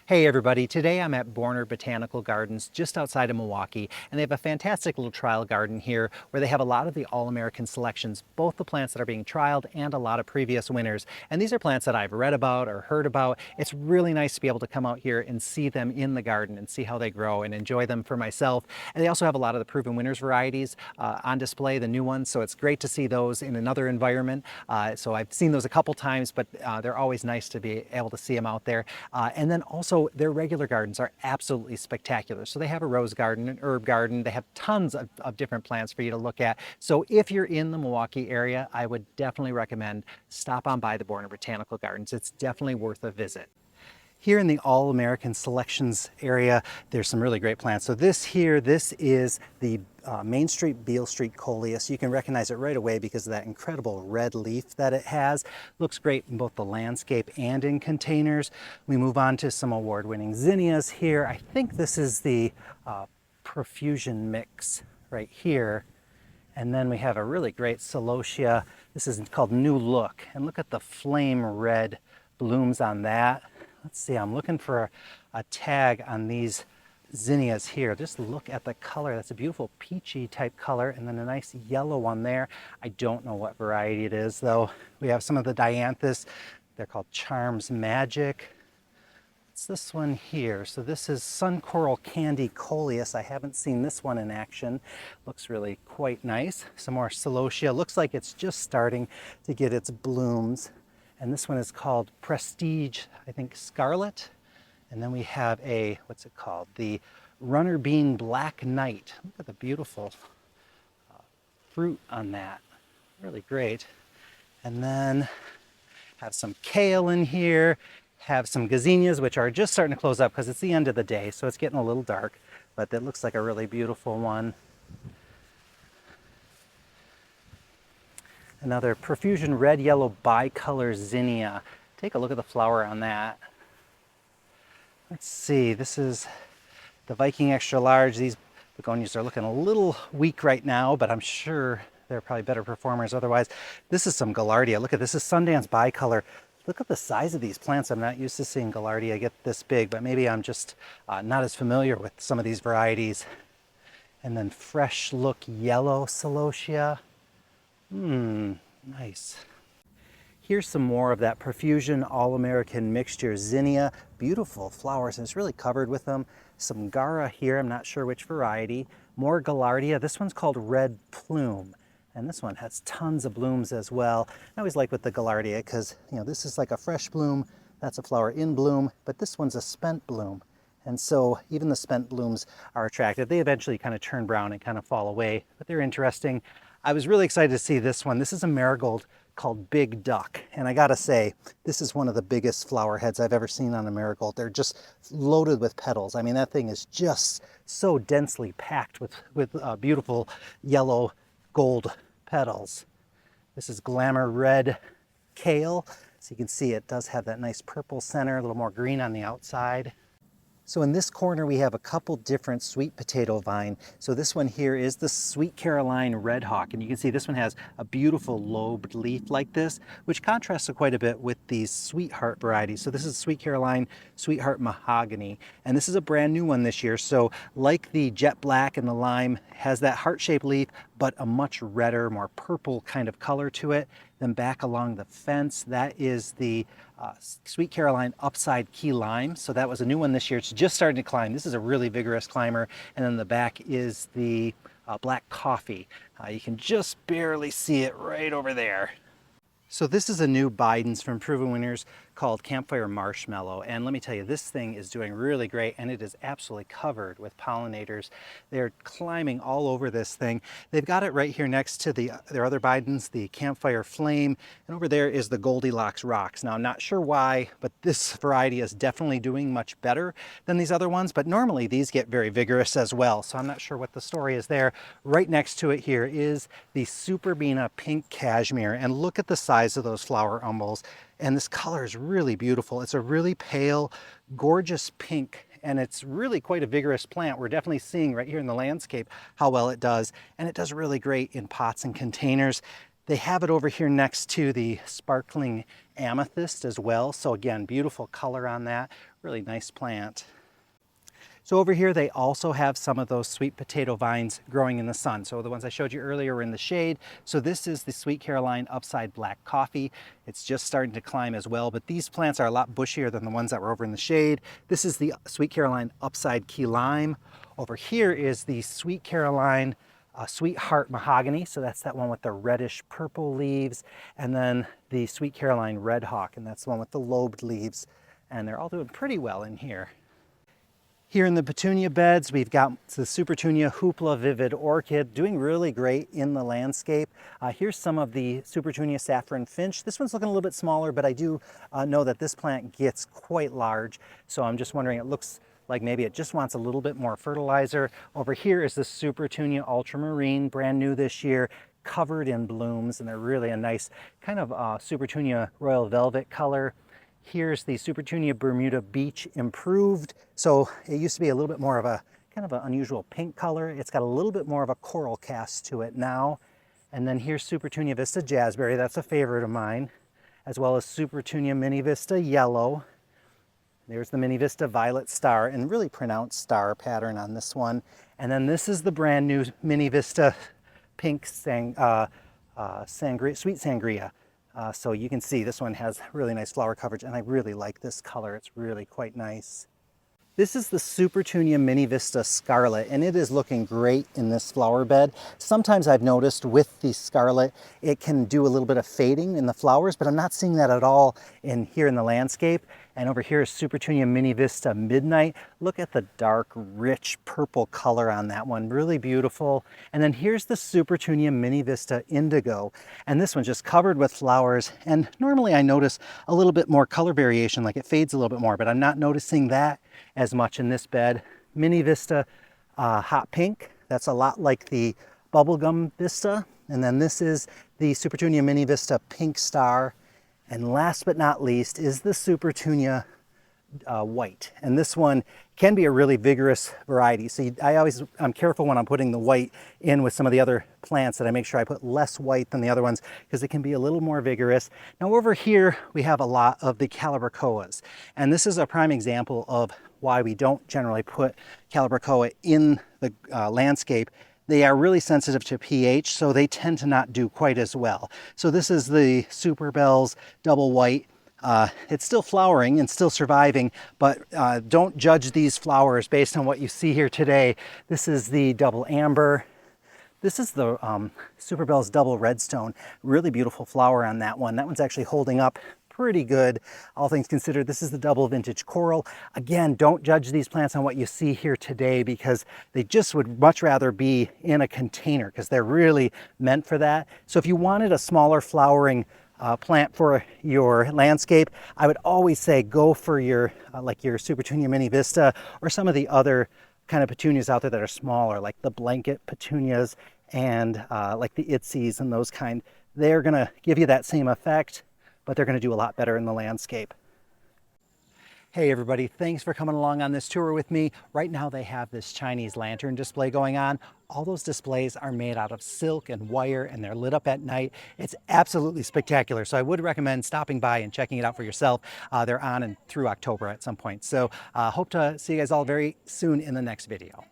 Hey everybody, today I'm at Boerner Botanical Gardens just outside of Milwaukee, and they have a fantastic little trial garden here where they have a lot of the All-American selections, both the plants that are being trialed and a lot of previous winners. And these are plants that I've read about or heard about. It's really nice to be able to come out here and see them in the garden and see how they grow and enjoy them for myself. And they also have a lot of the proven winners varieties on display, the new ones, so it's great to see those in another environment. So I've seen those a couple times, but they're always nice to be able to see them out there. And then also their regular gardens are absolutely spectacular. So they have a rose garden, an herb garden, they have tons of different plants for you to look at. So if you're in the Milwaukee area, I would definitely recommend stop on by the Boerner Botanical Gardens. It's definitely worth a visit. Here in the All-American Selections area, there's some really great plants. So this is the Main Street Beale Street Coleus. You can recognize it right away because of that incredible red leaf that it has. Looks great in both the landscape and in containers. We move on to some award-winning zinnias here. I think this is the Profusion Mix right here. And then we have a really great celosia. This is called New Look. And look at the flame red blooms on that. Let's see, I'm looking for a tag on these zinnias here. Just look at the color. That's a beautiful peachy type color, and then a nice yellow one there. I don't know what variety it is though. We have some of the Dianthus. They're called Charms Magic. What's this one here? So this is Sun Coral Candy Coleus. I haven't seen this one in action. Looks really quite nice. Some more celosia. Looks like it's just starting to get its blooms. And this one is called Prestige, I think, Scarlet. And then we have a, what's it called? The Runner Bean Black Knight. Look at the beautiful fruit on that. Really great. And then have some kale in here. Have some gazinias, which are just starting to close up because it's the end of the day, so it's getting a little dark. But that looks like a really beautiful one. Another Profusion Red Yellow Bicolor Zinnia. Take a look at the flower on that. Let's see, this is the Viking Extra Large. These begonias are looking a little weak right now, but I'm sure they're probably better performers otherwise. This is some Gaillardia. Look at this, is Sundance Bicolor. Look at the size of these plants. I'm not used to seeing Gaillardia get this big, but maybe I'm just not as familiar with some of these varieties. And then Fresh Look Yellow Celosia. Nice. Here's some more of that Profusion All-American Mixture Zinnia. Beautiful flowers, and it's really covered with them. Some Gara here, I'm not sure which variety. More Gaillardia. This one's called Red Plume, and this one has tons of blooms as well. I always like with the Gaillardia because, you know, this is like a fresh bloom. That's a flower in bloom, but this one's a spent bloom. And so even the spent blooms are attractive. They eventually kind of turn brown and kind of fall away, but they're interesting. I was really excited to see this one. This is a marigold called Big Duck. And I gotta say, this is one of the biggest flower heads I've ever seen on a marigold. They're just loaded with petals. I mean, that thing is just so densely packed with beautiful yellow gold petals. This is Glamour Red Kale. So you can see it does have that nice purple center, a little more green on the outside. So in this corner we have a couple different sweet potato vine. So this one here is the Sweet Caroline Redhawk, and you can see this one has a beautiful lobed leaf like this, which contrasts quite a bit with these Sweetheart varieties. So this is Sweet Caroline Sweetheart Mahogany, and this is a brand new one this year. So like the jet black and the lime, has that heart-shaped leaf, but a much redder, more purple kind of color to it. Then back along the fence, that is the Sweet Caroline Upside Key Lime. So that was a new one this year. It's just starting to climb. This is a really vigorous climber. And then the back is the Black Coffee. You can just barely see it right over there. So this is a new Biden's from Proven Winners called Campfire Marshmallow. And let me tell you, this thing is doing really great, and it is absolutely covered with pollinators. They're climbing all over this thing. They've got it right here next to their other Biden's, the Campfire Flame, and over there is the Goldilocks Rocks. Now, I'm not sure why, but this variety is definitely doing much better than these other ones, but normally these get very vigorous as well, so I'm not sure what the story is there. Right next to it here is the Superbena Pink Cashmere, and look at the size of those flower umbels. And this color is really beautiful. It's a really pale, gorgeous pink, and it's really quite a vigorous plant. We're definitely seeing right here in the landscape how well it does, and it does really great in pots and containers. They have it over here next to the sparkling amethyst as well. So again, beautiful color on that. Really nice plant. So over here, they also have some of those sweet potato vines growing in the sun. So the ones I showed you earlier were in the shade. So this is the Sweet Caroline Upside Black Coffee. It's just starting to climb as well, but these plants are a lot bushier than the ones that were over in the shade. This is the Sweet Caroline Upside Key Lime. Over here is the Sweet Caroline Sweetheart Mahogany. So that's that one with the reddish purple leaves. And then the Sweet Caroline Redhawk, and that's the one with the lobed leaves. And they're all doing pretty well in here. Here in the Petunia beds, we've got the Supertunia Hoopla Vivid Orchid doing really great in the landscape. Here's some of the Supertunia Saffron Finch. This one's looking a little bit smaller, but I do know that this plant gets quite large. So I'm just wondering, it looks like maybe it just wants a little bit more fertilizer. Over here is the Supertunia Ultramarine, brand new this year, covered in blooms, and they're really a nice kind of Supertunia Royal Velvet color. Here's the Supertunia Bermuda Beach improved. So it used to be a little bit more of a kind of an unusual pink color. It's got a little bit more of a coral cast to it now. And then here's Supertunia Vista Jazzberry. That's a favorite of mine, as well as Supertunia Mini Vista Yellow. There's the Mini Vista Violet Star, and really pronounced star pattern on this one. And then this is the brand new Mini Vista Pink Sweet Sangria. So you can see this one has really nice flower coverage, and I really like this color. It's really quite nice. This is the Supertunia Mini Vista Scarlet, and it is looking great in this flower bed. Sometimes I've noticed with the Scarlet, it can do a little bit of fading in the flowers, but I'm not seeing that at all in here in the landscape. And over here is Supertunia Mini Vista Midnight. Look at the dark, rich purple color on that one. Really beautiful. And then here's the Supertunia Mini Vista Indigo. And this one's just covered with flowers. And normally I notice a little bit more color variation, like it fades a little bit more, but I'm not noticing that as much in this bed. Mini Vista Hot Pink. That's a lot like the Bubblegum Vista. And then this is the Supertunia Mini Vista Pink Star. And last but not least is the Supertunia White. And this one can be a really vigorous variety. So I'm careful when I'm putting the white in with some of the other plants that I make sure I put less white than the other ones because it can be a little more vigorous. Now over here, we have a lot of the Calibrachoas. And this is a prime example of why we don't generally put Calibrachoa in the landscape. They are really sensitive to pH, so they tend to not do quite as well. So this is the Superbell's Double White. It's still flowering and still surviving, but don't judge these flowers based on what you see here today. This is the Double Amber. This is the Superbell's Double Redstone. Really beautiful flower on that one. That one's actually holding up pretty good, all things considered. This is the Double Vintage Coral. Again, don't judge these plants on what you see here today because they just would much rather be in a container because they're really meant for that. So if you wanted a smaller flowering plant for your landscape, I would always say go for your like your Supertunia Mini Vista or some of the other kind of petunias out there that are smaller, like the blanket petunias and like the Itzies and those kind. They're gonna give you that same effect, but they're going to do a lot better in the landscape. Hey everybody, thanks for coming along on this tour with me. Right now they have this Chinese lantern display going on. All those displays are made out of silk and wire and they're lit up at night. It's absolutely spectacular. So I would recommend stopping by and checking it out for yourself. They're on and through October at some point. So hope to see you guys all very soon in the next video.